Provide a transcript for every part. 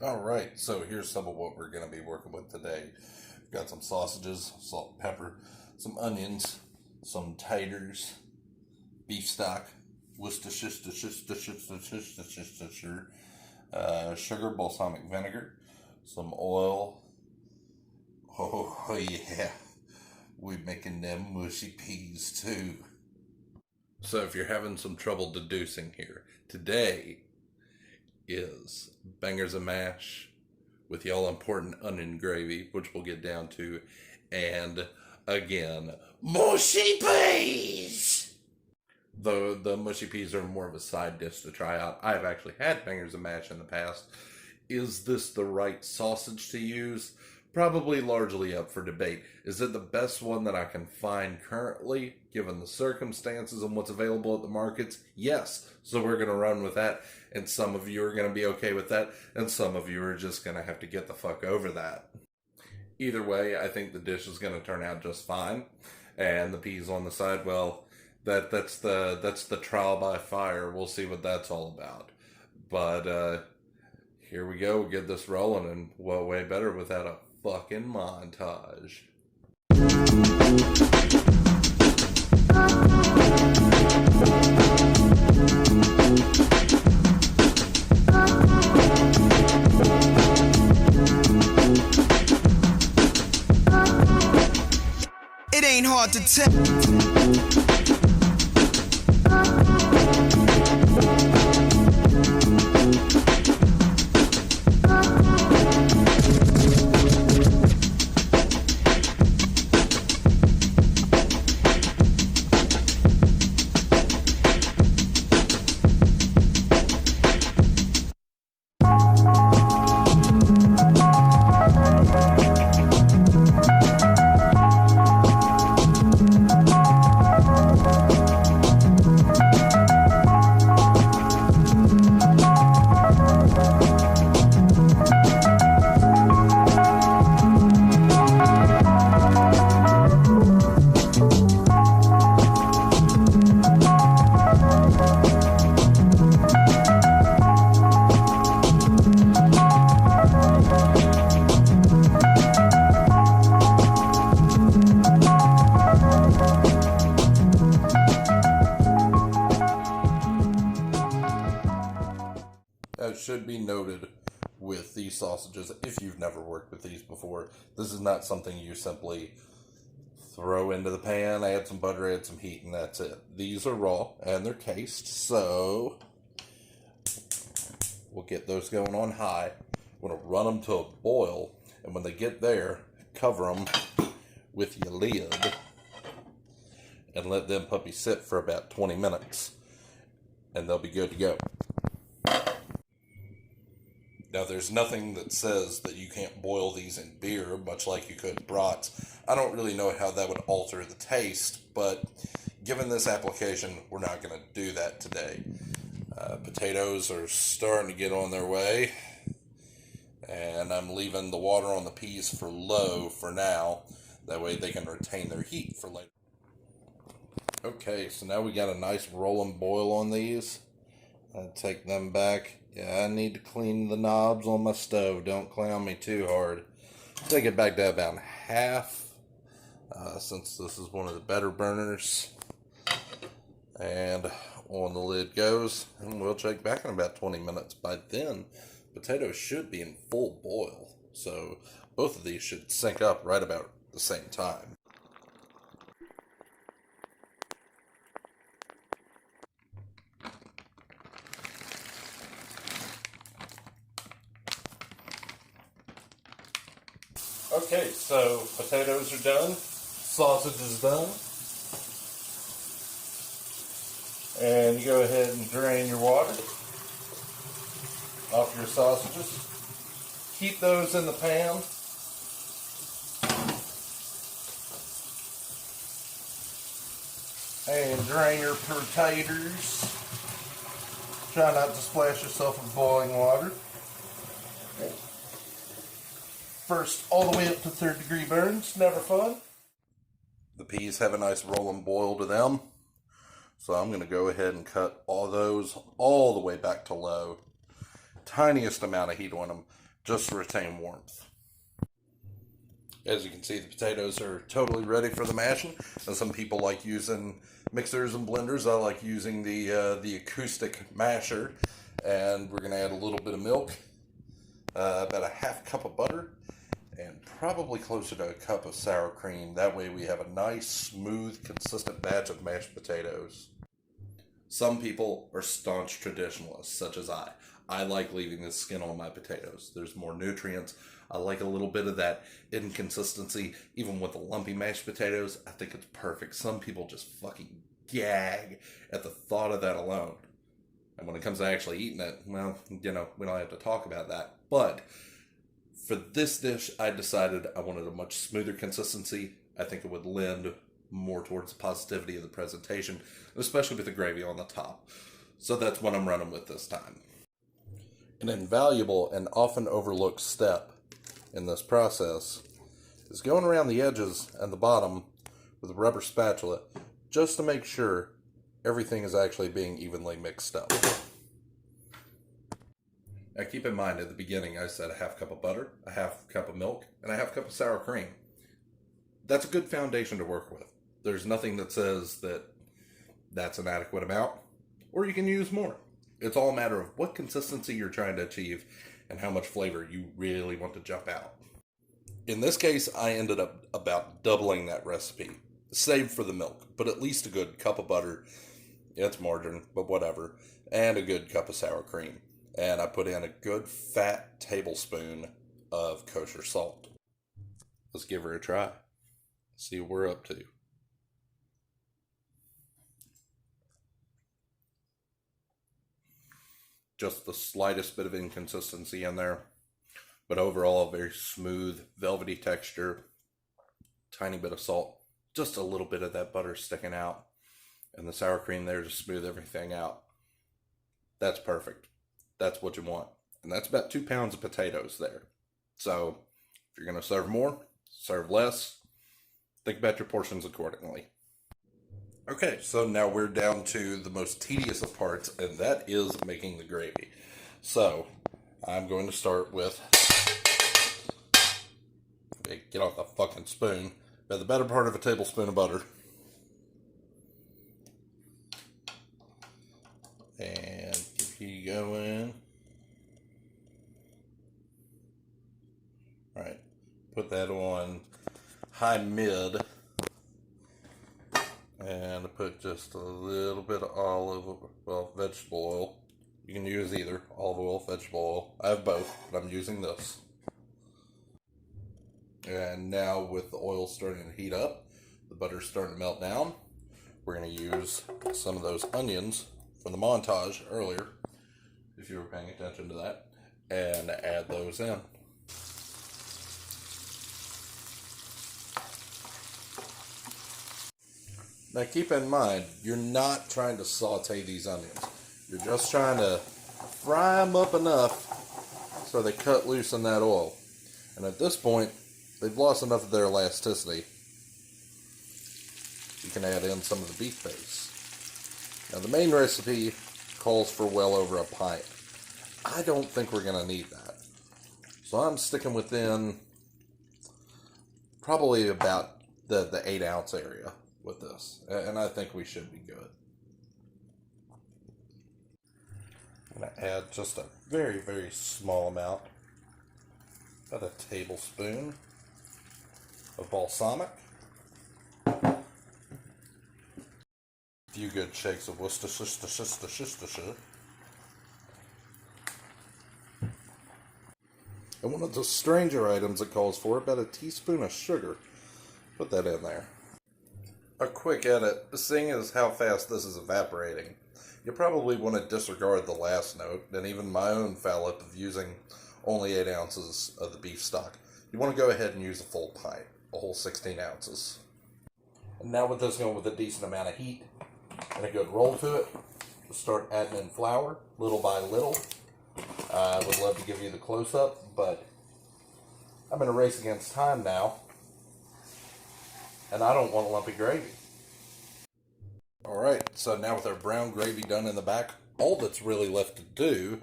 Alright, so here's some of what we're going to be working with today. We've got some sausages, salt and pepper, some onions, some taters, beef stock, Worcestershire, sugar, balsamic vinegar, some oil. Oh yeah, we're making them mushy peas too. So if you're having some trouble deducing here, today is bangers and mash with the all-important onion gravy, which we'll get down to, and again, mushy peas! Though the mushy peas are more of a side dish to try out. I've actually had bangers and mash in the past. Is this the right sausage to use? Probably largely up for debate. Is it the best one that I can find currently, given the circumstances and what's available at the markets? Yes. So we're going to run with that, and some of you are going to be okay with that, and some of you are just going to have to get the fuck over that. Either way, I think the dish is going to turn out just fine, and the peas on the side, well, that's the trial by fire. We'll see what that's all about. But here we go. We'll get this rolling, and what way better without a fucking montage. It ain't hard to tell. As should be noted with these sausages, if you've never worked with these before, this is not something you simply throw into the pan, add some butter, add some heat, and that's it. These are raw, and they're cased, so we'll get those going on high. We're going to run them to a boil, and when they get there, cover them with your lid and let them puppies sit for about 20 minutes, and they'll be good to go. Now, there's nothing that says that you can't boil these in beer, much like you could brats. I don't really know how that would alter the taste, but given this application, we're not going to do that today. Potatoes are starting to get on their way, and I'm leaving the water on the peas for low for now. That way they can retain their heat for later. Okay, so now we got a nice rolling boil on these. I'll take them back. Yeah, I need to clean the knobs on my stove. Don't clown me too hard. Take it back to about half, since this is one of the better burners. And on the lid goes, and we'll check back in about 20 minutes. By then, potatoes should be in full boil, so both of these should sync up right about the same time. Okay, so potatoes are done, sausage is done, and you go ahead and drain your water off your sausages. Keep those in the pan. And drain your potatoes. Try not to splash yourself with boiling water. First, all the way up to 3rd-degree burns. Never fun. The peas have a nice rolling boil to them. So I'm going to go ahead and cut all those all the way back to low. Tiniest amount of heat on them. just to retain warmth. As you can see, the potatoes are totally ready for the mashing. And some people like using mixers and blenders. I like using the acoustic masher. And we're going to add a little bit of milk, about a half cup of butter, and probably closer to a cup of sour cream. That way we have a nice, smooth, consistent batch of mashed potatoes. Some people are staunch traditionalists, such as I. I like leaving the skin on my potatoes. There's more nutrients. I like a little bit of that inconsistency. Even with the lumpy mashed potatoes, I think it's perfect. Some people just fucking gag at the thought of that alone. And when it comes to actually eating it, well, you know, we don't have to talk about that. But for this dish, I decided I wanted a much smoother consistency. I think it would lend more towards the positivity of the presentation, especially with the gravy on the top. So that's what I'm running with this time. An invaluable and often overlooked step in this process is going around the edges and the bottom with a rubber spatula just to make sure everything is actually being evenly mixed up. Now keep in mind, at the beginning I said a half cup of butter, a half cup of milk, and a half cup of sour cream. That's a good foundation to work with. There's nothing that says that that's an adequate amount, or you can use more. It's all a matter of what consistency you're trying to achieve and how much flavor you really want to jump out. In this case, I ended up about doubling that recipe, save for the milk, but at least a good cup of butter. It's margarine, but whatever, and a good cup of sour cream. And I put in a good fat tablespoon of kosher salt. Let's give her a try. See what we're up to. Just the slightest bit of inconsistency in there, but overall a very smooth, velvety texture. Tiny bit of salt, just a little bit of that butter sticking out, and the sour cream there to smooth everything out. That's perfect. That's what you want. And that's about 2 pounds of potatoes there. So if you're going to serve more, serve less. Think about your portions accordingly. Okay, so now we're down to the most tedious of parts, and that is making the gravy. So I'm going to start with, get off the fucking spoon, about the better part of a tablespoon of butter. And keep you going. Alright, put that on high-mid. And I put just a little bit of vegetable oil. You can use either olive oil, vegetable oil. I have both, but I'm using this. And now with the oil starting to heat up, the butter's starting to melt down, we're going to use some of those onions from the montage earlier, if you were paying attention to that, and add those in. Now keep in mind, you're not trying to saute these onions. You're just trying to fry them up enough so they cut loose in that oil. And at this point, they've lost enough of their elasticity. You can add in some of the beef base. Now the main recipe calls for well over a pint. I don't think we're going to need that. So I'm sticking within probably about the 8 ounce area with this, and I think we should be good. I'm going to add just a very, very small amount, about a tablespoon of balsamic, a few good shakes of Worcestershire, and one of the stranger items it calls for, about a teaspoon of sugar. Put that in there. A quick edit, seeing as how fast this is evaporating, you probably want to disregard the last note, and even my own foul up of using only 8 ounces of the beef stock. You want to go ahead and use a full pint, a whole 16 ounces. And now with this going with a decent amount of heat and a good roll to it, we'll start adding in flour, little by little. I would love to give you the close-up, but I'm in a race against time now. And I don't want lumpy gravy. Alright, so now with our brown gravy done in the back, all that's really left to do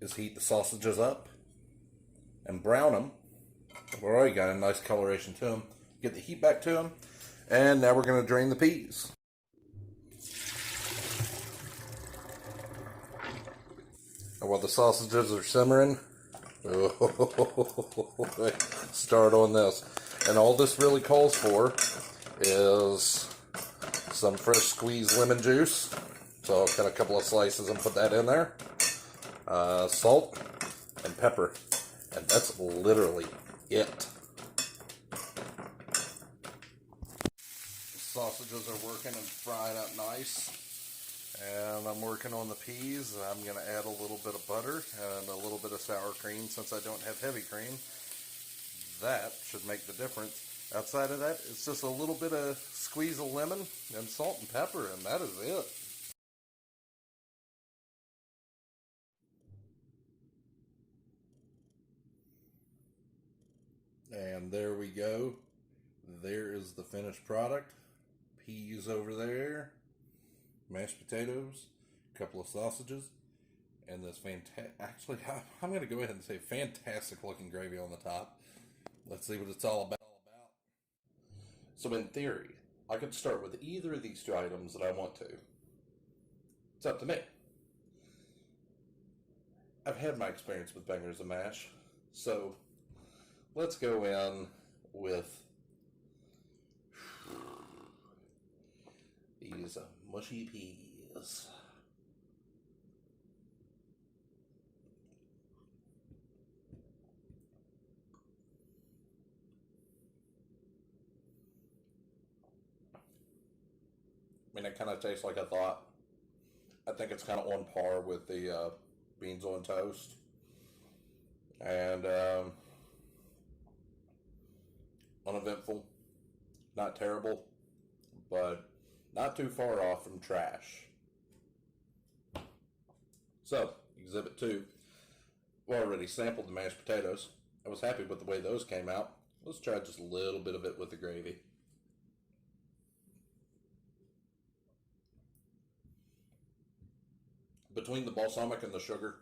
is heat the sausages up and brown them. We've already got a nice coloration to them. Get the heat back to them. And now we're going to drain the peas. And while the sausages are simmering, start on this. And all this really calls for is some fresh squeezed lemon juice. So I'll cut a couple of slices and put that in there. Salt and pepper. And that's literally it. Sausages are working and frying up nice. And I'm working on the peas. I'm going to add a little bit of butter and a little bit of sour cream since I don't have heavy cream. That should make the difference. Outside of that, it's just a little bit of squeeze of lemon and salt and pepper, and that is it. And there we go. There is the finished product. Peas over there, mashed potatoes, a couple of sausages, and this actually, I'm going to go ahead and say fantastic looking gravy on the top. Let's see what it's all about. So in theory, I could start with either of these two items that I want to. It's up to me. I've had my experience with bangers and mash, so let's go in with these mushy peas. I mean, it kind of tastes like I thought. I think it's kind of on par with the beans on toast. And uneventful. Not terrible, but not too far off from trash. So, Exhibit 2. We already sampled the mashed potatoes. I was happy with the way those came out. Let's try just a little bit of it with the gravy. Between the balsamic and the sugar,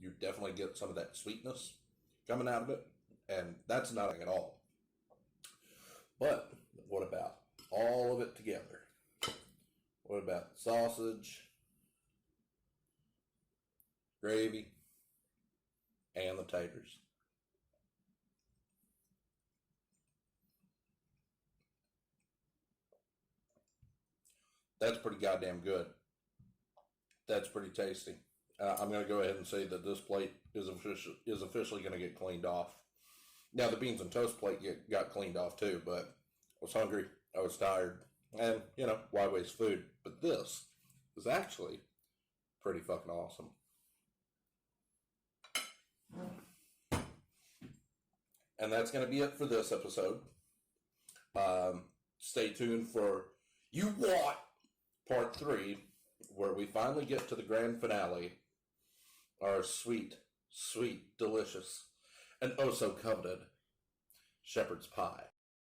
you definitely get some of that sweetness coming out of it, and that's nothing at all. But what about all of it together? What about sausage, gravy, and the taters? That's pretty goddamn good. That's pretty tasty. I'm going to go ahead and say that this plate is officially going to get cleaned off. Now, the beans and toast plate got cleaned off too, but I was hungry, I was tired, and, you know, why waste food? But this is actually pretty fucking awesome. And that's going to be it for this episode. Stay tuned for You What? Part 3, where we finally get to the grand finale, our sweet, sweet, delicious, and oh so coveted shepherd's pie.